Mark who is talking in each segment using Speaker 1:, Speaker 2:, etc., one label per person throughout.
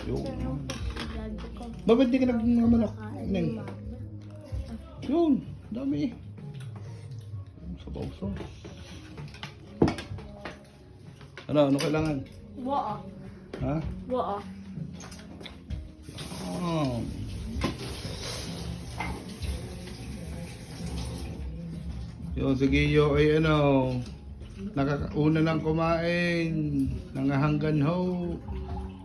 Speaker 1: Yun.
Speaker 2: Ko.
Speaker 1: Bakit di ka nagmamalak? Neng. Yun. Dami. Sabaw-saw. Ano kailangan?
Speaker 2: Waa.
Speaker 1: Ha?
Speaker 2: Waa.
Speaker 1: Oh. Yun, sige yo ay ano, nakakauna lang kumain, nangahanggan ho.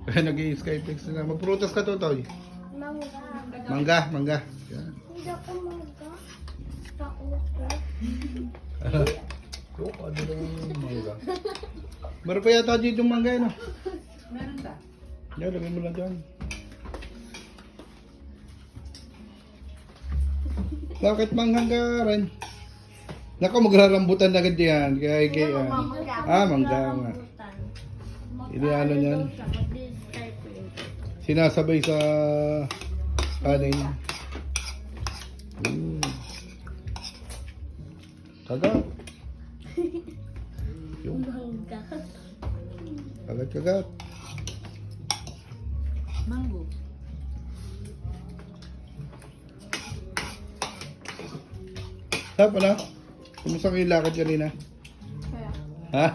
Speaker 1: Kaya nag-i-skypex na. Magprutas ka to, Toy. Mangga. Yan.
Speaker 2: Hindi ako mangga. Tako.
Speaker 1: Ano lang mangga. Meron pa yata dito yung mangga yun, ah.
Speaker 3: Meron ba?
Speaker 1: Yan, lagay mo lang dyan. Bakit manghangga rin? Naku, magrarambutan agad yan. Kaya mangga nga. Iniano yan. Sinasabay sa kanin. Kagat. Yung
Speaker 2: Mangga.
Speaker 1: kagat.
Speaker 3: Mango.
Speaker 1: Ha pala? Kumusta kayo lakad kanina?
Speaker 3: Kaya.
Speaker 1: Ha?